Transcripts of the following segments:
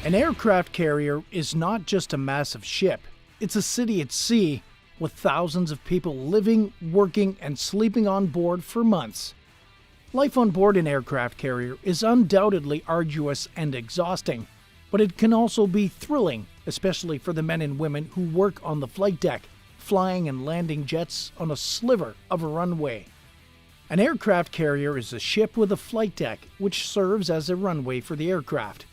An aircraft carrier is not just a massive ship, it's a city at sea with thousands of people living, working, and sleeping on board for months. Life on board an aircraft carrier is undoubtedly arduous and exhausting, but it can also be thrilling, especially for the men and women who work on the flight deck, flying and landing jets on a sliver of a runway. An aircraft carrier is a ship with a flight deck which serves as a runway for the aircraft.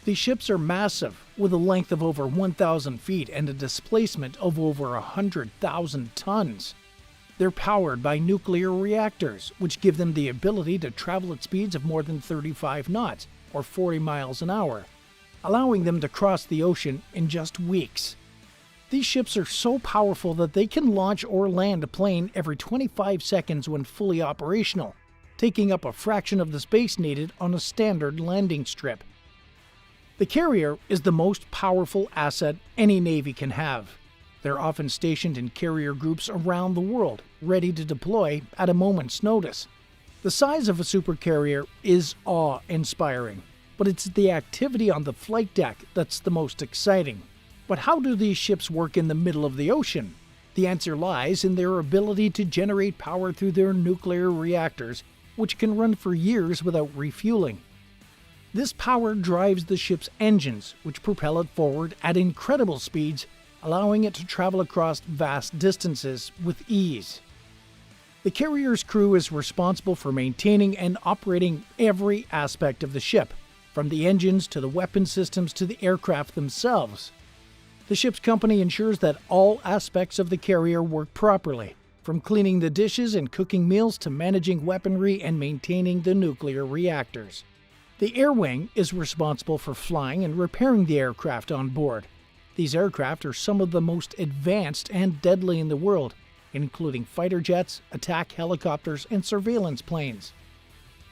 These ships are massive, with a length of over 1,000 feet and a displacement of over 100,000 tons. They're powered by nuclear reactors, which give them the ability to travel at speeds of more than 35 knots, or 40 miles an hour, allowing them to cross the ocean in just weeks. These ships are so powerful that they can launch or land a plane every 25 seconds when fully operational, taking up a fraction of the space needed on a standard landing strip. The carrier is the most powerful asset any Navy can have. They're often stationed in carrier groups around the world, ready to deploy at a moment's notice. The size of a supercarrier is awe-inspiring, but it's the activity on the flight deck that's the most exciting. But how do these ships work in the middle of the ocean? The answer lies in their ability to generate power through their nuclear reactors, which can run for years without refueling. This power drives the ship's engines, which propel it forward at incredible speeds, allowing it to travel across vast distances with ease. The carrier's crew is responsible for maintaining and operating every aspect of the ship, from the engines to the weapon systems to the aircraft themselves. The ship's company ensures that all aspects of the carrier work properly, from cleaning the dishes and cooking meals to managing weaponry and maintaining the nuclear reactors. The air wing is responsible for flying and repairing the aircraft on board. These aircraft are some of the most advanced and deadly in the world, including fighter jets, attack helicopters, and surveillance planes.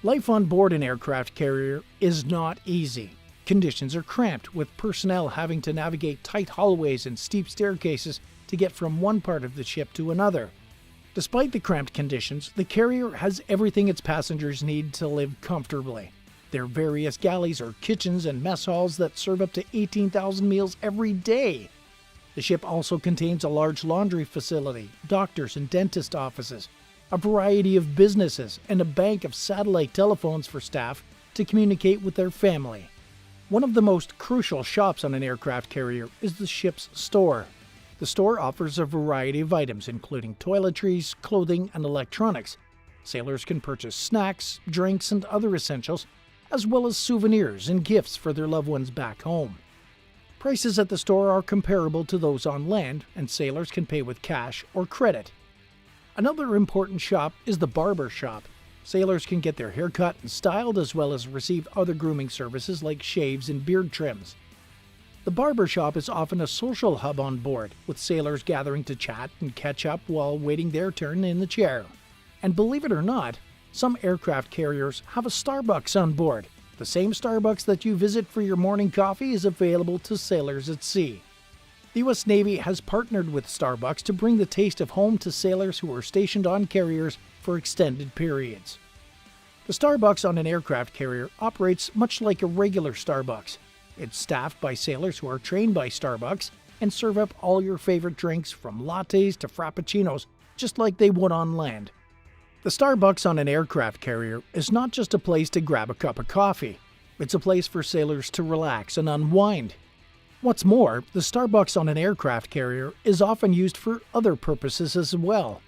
Life on board an aircraft carrier is not easy. Conditions are cramped, with personnel having to navigate tight hallways and steep staircases to get from one part of the ship to another. Despite the cramped conditions, the carrier has everything its passengers need to live comfortably. There are various galleys or kitchens and mess halls that serve up to 18,000 meals every day. The ship also contains a large laundry facility, doctors and dentist offices, a variety of businesses, and a bank of satellite telephones for staff to communicate with their family. One of the most crucial shops on an aircraft carrier is the ship's store. The store offers a variety of items, including toiletries, clothing, and electronics. Sailors can purchase snacks, drinks, and other essentials, as well as souvenirs and gifts for their loved ones back home. Prices at the store are comparable to those on land, and sailors can pay with cash or credit. Another important shop is the barber shop. Sailors can get their hair cut and styled, as well as receive other grooming services like shaves and beard trims. The barber shop is often a social hub on board, with sailors gathering to chat and catch up while waiting their turn in the chair. And believe it or not, some aircraft carriers have a Starbucks on board. The same Starbucks that you visit for your morning coffee is available to sailors at sea. The U.S. Navy has partnered with Starbucks to bring the taste of home to sailors who are stationed on carriers for extended periods. The Starbucks on an aircraft carrier operates much like a regular Starbucks. It's staffed by sailors who are trained by Starbucks and serve up all your favorite drinks from lattes to frappuccinos, just like they would on land. The Starbucks on an aircraft carrier is not just a place to grab a cup of coffee. It's a place for sailors to relax and unwind. What's more, the Starbucks on an aircraft carrier is often used for other purposes as well.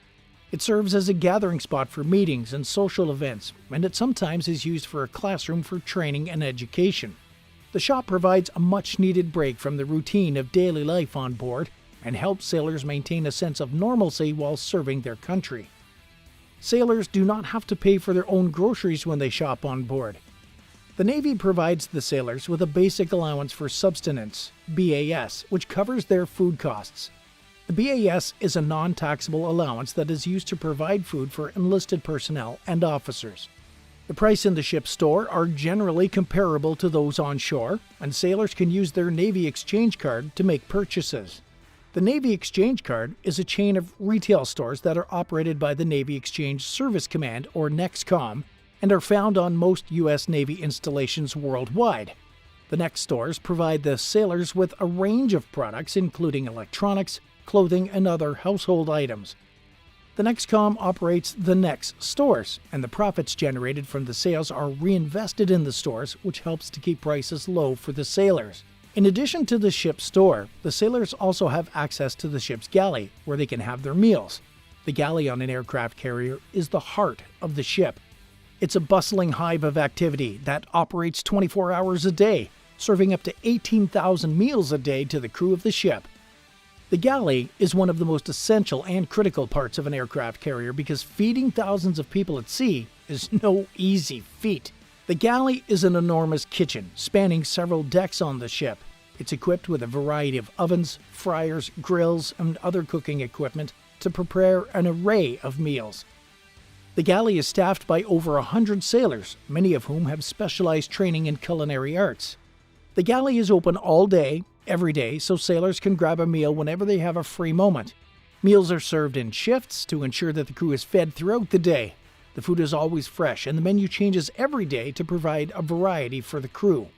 It serves as a gathering spot for meetings and social events, and it sometimes is used for a classroom for training and education. The shop provides a much-needed break from the routine of daily life on board and helps sailors maintain a sense of normalcy while serving their country. Sailors do not have to pay for their own groceries when they shop on board. The Navy provides the sailors with a basic allowance for subsistence, BAS, which covers their food costs. The BAS is a non-taxable allowance that is used to provide food for enlisted personnel and officers. The price in the ship's store are generally comparable to those on shore, and sailors can use their Navy Exchange Card to make purchases. The Navy Exchange Card is a chain of retail stores that are operated by the Navy Exchange Service Command, or NEXCOM, and are found on most U.S. Navy installations worldwide. The next stores provide the sailors with a range of products including electronics, clothing, and other household items. The NextCom operates the next stores, and the profits generated from the sales are reinvested in the stores, which helps to keep prices low for the sailors. In addition to the ship's store, the sailors also have access to the ship's galley, where they can have their meals. The galley on an aircraft carrier is the heart of the ship. It's a bustling hive of activity that operates 24 hours a day, serving up to 18,000 meals a day to the crew of the ship. The galley is one of the most essential and critical parts of an aircraft carrier because feeding thousands of people at sea is no easy feat. The galley is an enormous kitchen spanning several decks on the ship. It's equipped with a variety of ovens, fryers, grills, and other cooking equipment to prepare an array of meals. The galley is staffed by over 100 sailors, many of whom have specialized training in culinary arts. The galley is open all day, every day, so sailors can grab a meal whenever they have a free moment. Meals are served in shifts to ensure that the crew is fed throughout the day. The food is always fresh, and the menu changes every day to provide a variety for the crew.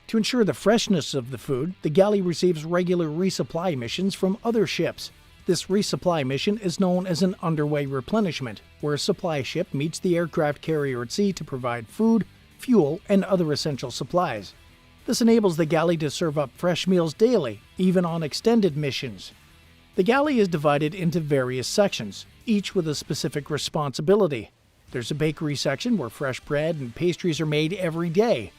To ensure the freshness of the food, the galley receives regular resupply missions from other ships. This resupply mission is known as an underway replenishment, where a supply ship meets the aircraft carrier at sea to provide food, fuel, and other essential supplies. This enables the galley to serve up fresh meals daily, even on extended missions. The galley is divided into various sections, each with a specific responsibility. There's a bakery section where fresh bread and pastries are made every day.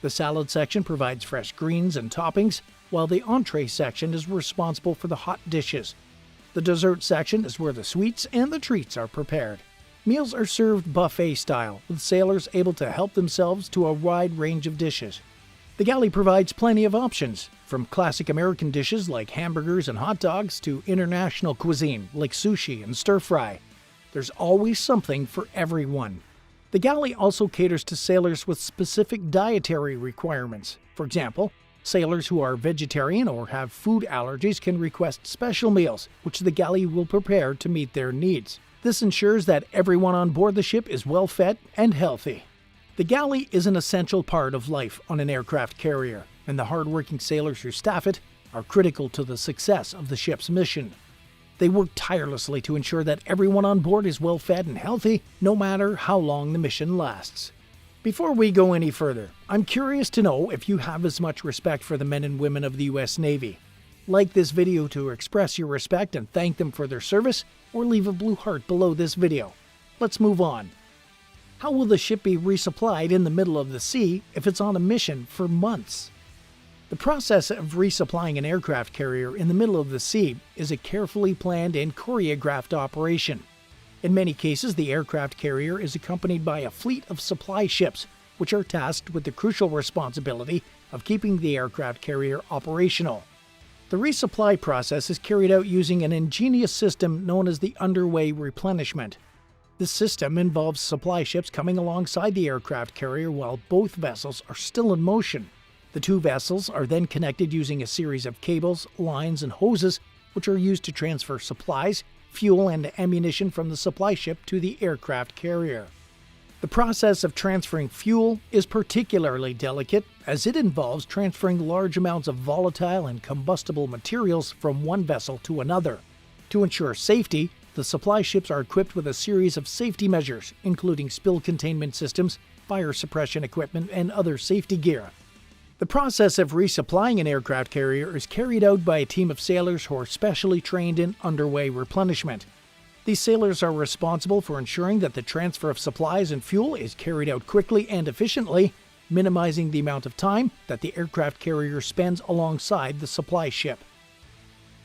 The salad section provides fresh greens and toppings, while the entree section is responsible for the hot dishes. The dessert section is where the sweets and the treats are prepared. Meals are served buffet style, with sailors able to help themselves to a wide range of dishes. The galley provides plenty of options, from classic American dishes like hamburgers and hot dogs to international cuisine like sushi and stir-fry. There's always something for everyone. The galley also caters to sailors with specific dietary requirements. For example, sailors who are vegetarian or have food allergies can request special meals, which the galley will prepare to meet their needs. This ensures that everyone on board the ship is well fed and healthy. The galley is an essential part of life on an aircraft carrier, and the hard-working sailors who staff it are critical to the success of the ship's mission. They work tirelessly to ensure that everyone on board is well fed and healthy, no matter how long the mission lasts. Before we go any further, I'm curious to know if you have as much respect for the men and women of the U.S. Navy. Like this video to express your respect and thank them for their service, or leave a blue heart below this video. Let's move on. How will the ship be resupplied in the middle of the sea if it's on a mission for months? The process of resupplying an aircraft carrier in the middle of the sea is a carefully planned and choreographed operation. In many cases, the aircraft carrier is accompanied by a fleet of supply ships, which are tasked with the crucial responsibility of keeping the aircraft carrier operational. The resupply process is carried out using an ingenious system known as the underway replenishment. This system involves supply ships coming alongside the aircraft carrier while both vessels are still in motion. The two vessels are then connected using a series of cables, lines, and hoses, which are used to transfer supplies, fuel, and ammunition from the supply ship to the aircraft carrier. The process of transferring fuel is particularly delicate, as it involves transferring large amounts of volatile and combustible materials from one vessel to another. To ensure safety, the supply ships are equipped with a series of safety measures, including spill containment systems, fire suppression equipment, and other safety gear. The process of resupplying an aircraft carrier is carried out by a team of sailors who are specially trained in underway replenishment. These sailors are responsible for ensuring that the transfer of supplies and fuel is carried out quickly and efficiently, minimizing the amount of time that the aircraft carrier spends alongside the supply ship.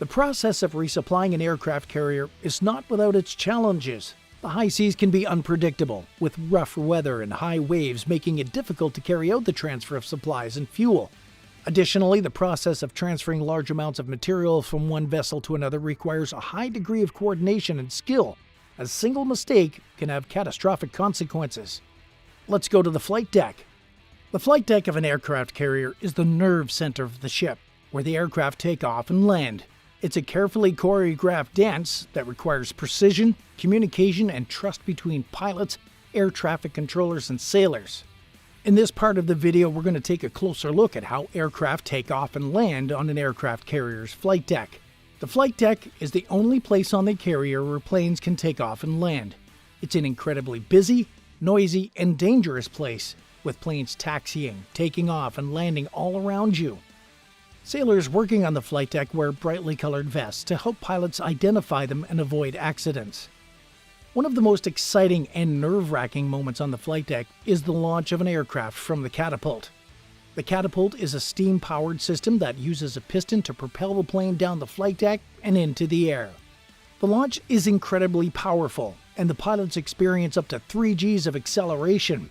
The process of resupplying an aircraft carrier is not without its challenges. The high seas can be unpredictable, with rough weather and high waves making it difficult to carry out the transfer of supplies and fuel. Additionally, the process of transferring large amounts of material from one vessel to another requires a high degree of coordination and skill. A single mistake can have catastrophic consequences. Let's go to the flight deck. The flight deck of an aircraft carrier is the nerve center of the ship, where the aircraft take off and land. It's a carefully choreographed dance that requires precision, communication, and trust between pilots, air traffic controllers, and sailors. In this part of the video, we're going to take a closer look at how aircraft take off and land on an aircraft carrier's flight deck. The flight deck is the only place on the carrier where planes can take off and land. It's an incredibly busy, noisy, and dangerous place, with planes taxiing, taking off, and landing all around you. Sailors working on the flight deck wear brightly colored vests to help pilots identify them and avoid accidents. One of the most exciting and nerve-wracking moments on the flight deck is the launch of an aircraft from the catapult. The catapult is a steam-powered system that uses a piston to propel the plane down the flight deck and into the air. The launch is incredibly powerful, and the pilots experience up to 3 Gs of acceleration.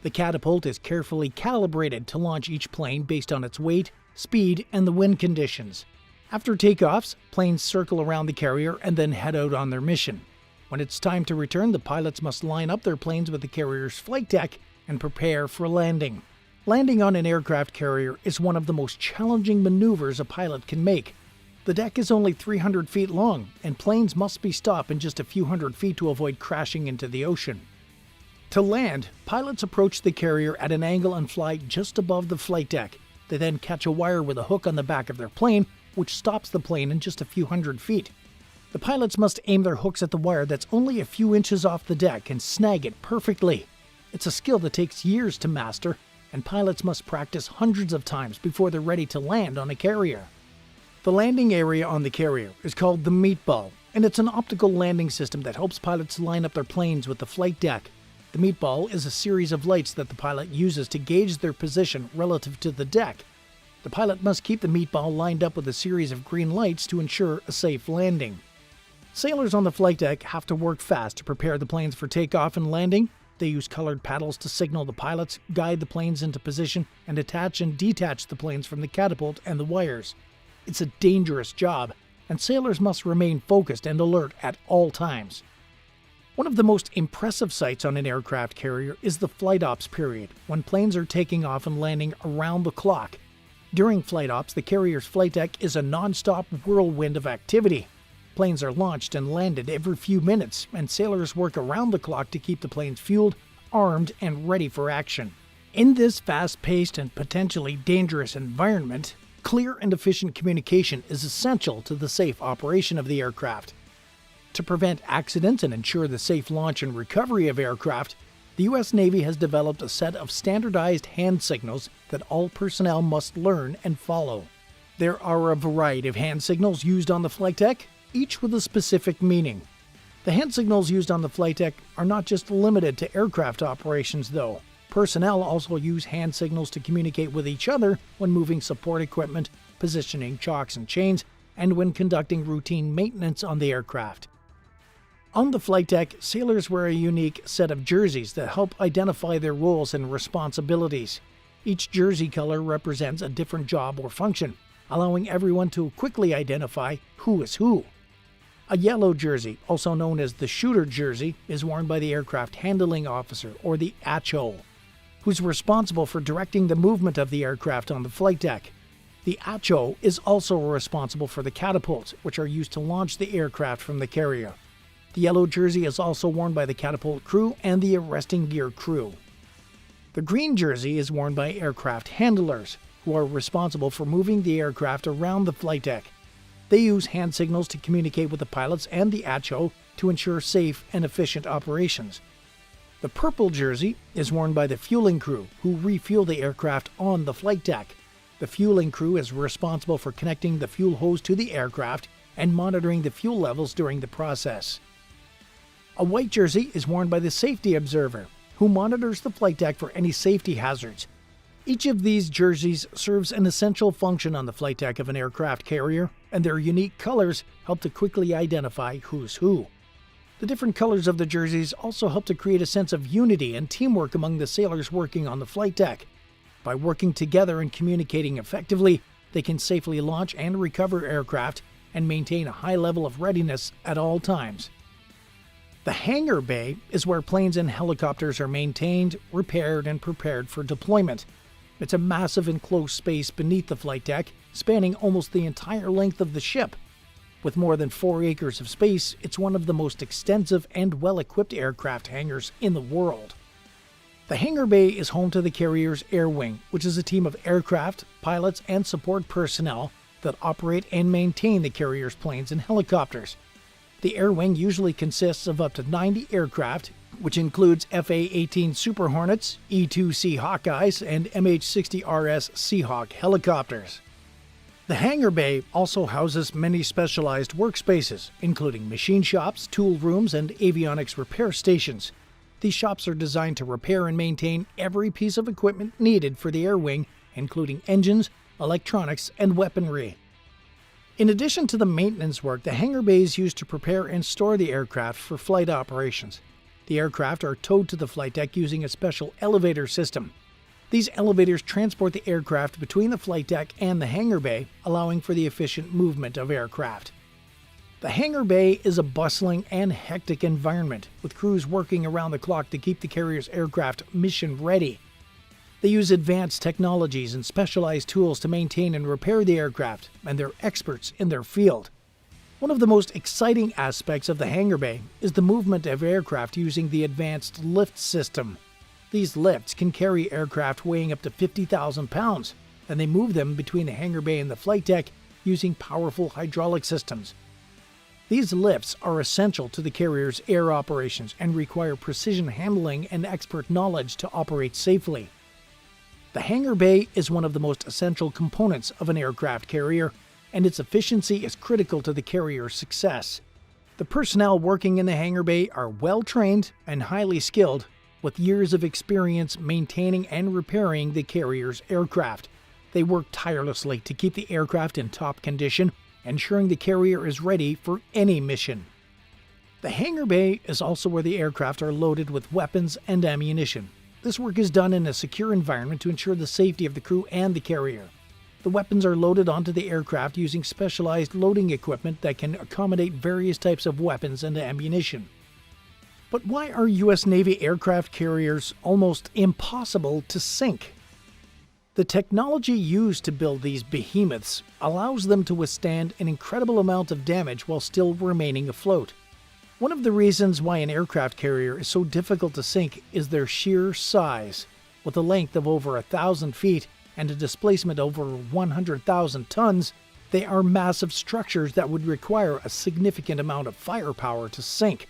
The catapult is carefully calibrated to launch each plane based on its weight, speed, and the wind conditions. After takeoffs, planes circle around the carrier and then head out on their mission. When it's time to return, the pilots must line up their planes with the carrier's flight deck and prepare for landing. Landing on an aircraft carrier is one of the most challenging maneuvers a pilot can make. The deck is only 300 feet long, and planes must be stopped in just a few hundred feet to avoid crashing into the ocean. To land, pilots approach the carrier at an angle and fly just above the flight deck. They then catch a wire with a hook on the back of their plane, which stops the plane in just a few hundred feet. The pilots must aim their hooks at the wire that's only a few inches off the deck and snag it perfectly. It's a skill that takes years to master, and pilots must practice hundreds of times before they're ready to land on a carrier. The landing area on the carrier is called the meatball, and it's an optical landing system that helps pilots line up their planes with the flight deck. The meatball is a series of lights that the pilot uses to gauge their position relative to the deck. The pilot must keep the meatball lined up with a series of green lights to ensure a safe landing. Sailors on the flight deck have to work fast to prepare the planes for takeoff and landing. They use colored paddles to signal the pilots, guide the planes into position, and attach and detach the planes from the catapult and the wires. It's a dangerous job, and sailors must remain focused and alert at all times. One of the most impressive sights on an aircraft carrier is the flight ops period, when planes are taking off and landing around the clock. During flight ops, the carrier's flight deck is a non-stop whirlwind of activity. Planes are launched and landed every few minutes, and sailors work around the clock to keep the planes fueled, armed, and ready for action. In this fast-paced and potentially dangerous environment, clear and efficient communication is essential to the safe operation of the aircraft. To prevent accidents and ensure the safe launch and recovery of aircraft, the U.S. Navy has developed a set of standardized hand signals that all personnel must learn and follow. There are a variety of hand signals used on the flight deck, each with a specific meaning. The hand signals used on the flight deck are not just limited to aircraft operations, though. Personnel also use hand signals to communicate with each other when moving support equipment, positioning chocks and chains, and when conducting routine maintenance on the aircraft. On the flight deck, sailors wear a unique set of jerseys that help identify their roles and responsibilities. Each jersey color represents a different job or function, allowing everyone to quickly identify who is who. A yellow jersey, also known as the shooter jersey, is worn by the aircraft handling officer, or the ACHO, who's responsible for directing the movement of the aircraft on the flight deck. The ACHO is also responsible for the catapults, which are used to launch the aircraft from the carrier. The yellow jersey is also worn by the catapult crew and the arresting gear crew. The green jersey is worn by aircraft handlers, who are responsible for moving the aircraft around the flight deck. They use hand signals to communicate with the pilots and the ACHO to ensure safe and efficient operations. The purple jersey is worn by the fueling crew, who refuel the aircraft on the flight deck. The fueling crew is responsible for connecting the fuel hose to the aircraft and monitoring the fuel levels during the process. A white jersey is worn by the safety observer, who monitors the flight deck for any safety hazards. Each of these jerseys serves an essential function on the flight deck of an aircraft carrier, and their unique colors help to quickly identify who's who. The different colors of the jerseys also help to create a sense of unity and teamwork among the sailors working on the flight deck. By working together and communicating effectively, they can safely launch and recover aircraft and maintain a high level of readiness at all times. The hangar bay is where planes and helicopters are maintained, repaired, and prepared for deployment. It's a massive enclosed space beneath the flight deck, spanning almost the entire length of the ship. With more than 4 acres of space, it's one of the most extensive and well-equipped aircraft hangars in the world. The hangar bay is home to the carrier's air wing, which is a team of aircraft, pilots, and support personnel that operate and maintain the carrier's planes and helicopters. The air wing usually consists of up to 90 aircraft, which includes FA-18 Super Hornets, E-2C Hawkeyes, and MH-60RS Seahawk helicopters. The hangar bay also houses many specialized workspaces, including machine shops, tool rooms, and avionics repair stations. These shops are designed to repair and maintain every piece of equipment needed for the air wing, including engines, electronics, and weaponry. In addition to the maintenance work, the hangar bay is used to prepare and store the aircraft for flight operations. The aircraft are towed to the flight deck using a special elevator system. These elevators transport the aircraft between the flight deck and the hangar bay, allowing for the efficient movement of aircraft. The hangar bay is a bustling and hectic environment, with crews working around the clock to keep the carrier's aircraft mission ready. They use advanced technologies and specialized tools to maintain and repair the aircraft, and they're experts in their field. One of the most exciting aspects of the hangar bay is the movement of aircraft using the advanced lift system. These lifts can carry aircraft weighing up to 50,000 pounds, and they move them between the hangar bay and the flight deck using powerful hydraulic systems. These lifts are essential to the carrier's air operations and require precision handling and expert knowledge to operate safely. The hangar bay is one of the most essential components of an aircraft carrier, and its efficiency is critical to the carrier's success. The personnel working in the hangar bay are well-trained and highly skilled, with years of experience maintaining and repairing the carrier's aircraft. They work tirelessly to keep the aircraft in top condition, ensuring the carrier is ready for any mission. The hangar bay is also where the aircraft are loaded with weapons and ammunition. This work is done in a secure environment to ensure the safety of the crew and the carrier. The weapons are loaded onto the aircraft using specialized loading equipment that can accommodate various types of weapons and ammunition. But why are U.S. Navy aircraft carriers almost impossible to sink? The technology used to build these behemoths allows them to withstand an incredible amount of damage while still remaining afloat. One of the reasons why an aircraft carrier is so difficult to sink is their sheer size. With a length of over 1,000 feet and a displacement over 100,000 tons, they are massive structures that would require a significant amount of firepower to sink.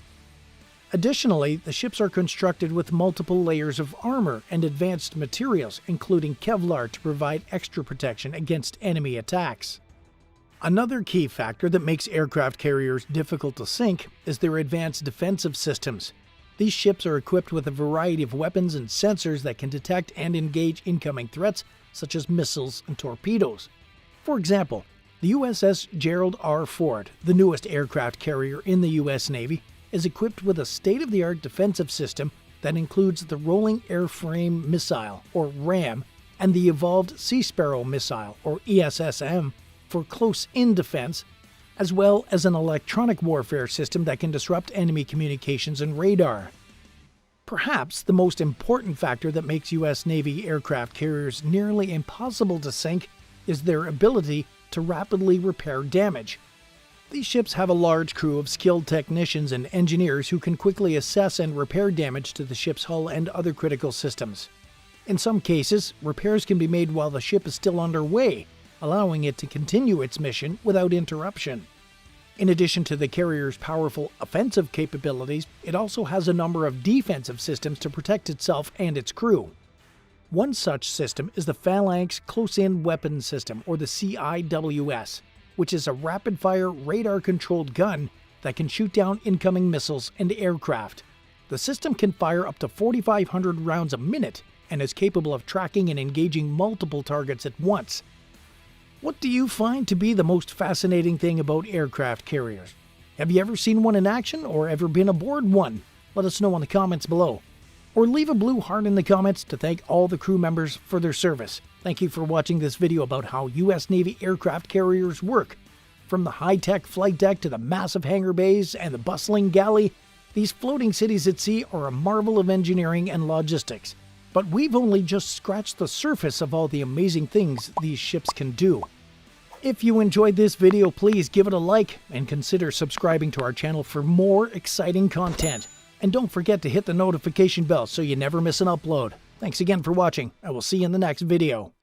Additionally, the ships are constructed with multiple layers of armor and advanced materials, including Kevlar, to provide extra protection against enemy attacks. Another key factor that makes aircraft carriers difficult to sink is their advanced defensive systems. These ships are equipped with a variety of weapons and sensors that can detect and engage incoming threats, such as missiles and torpedoes. For example, the USS Gerald R. Ford, the newest aircraft carrier in the U.S. Navy, is equipped with a state-of-the-art defensive system that includes the Rolling Airframe Missile, or RAM, and the Evolved Sea Sparrow Missile, or ESSM, for close-in defense, as well as an electronic warfare system that can disrupt enemy communications and radar. Perhaps the most important factor that makes U.S. Navy aircraft carriers nearly impossible to sink is their ability to rapidly repair damage. These ships have a large crew of skilled technicians and engineers who can quickly assess and repair damage to the ship's hull and other critical systems. In some cases, repairs can be made while the ship is still underway, allowing it to continue its mission without interruption. In addition to the carrier's powerful offensive capabilities, it also has a number of defensive systems to protect itself and its crew. One such system is the Phalanx Close-In Weapon System, or the CIWS, which is a rapid-fire, radar-controlled gun that can shoot down incoming missiles and aircraft. The system can fire up to 4,500 rounds a minute and is capable of tracking and engaging multiple targets at once. What do you find to be the most fascinating thing about aircraft carriers? Have you ever seen one in action or ever been aboard one? Let us know in the comments below. Or leave a blue heart in the comments to thank all the crew members for their service. Thank you for watching this video about how U.S. Navy aircraft carriers work. From the high-tech flight deck to the massive hangar bays and the bustling galley, these floating cities at sea are a marvel of engineering and logistics. But we've only just scratched the surface of all the amazing things these ships can do. If you enjoyed this video, please give it a like and consider subscribing to our channel for more exciting content. And don't forget to hit the notification bell so you never miss an upload. Thanks again for watching. I will see you in the next video.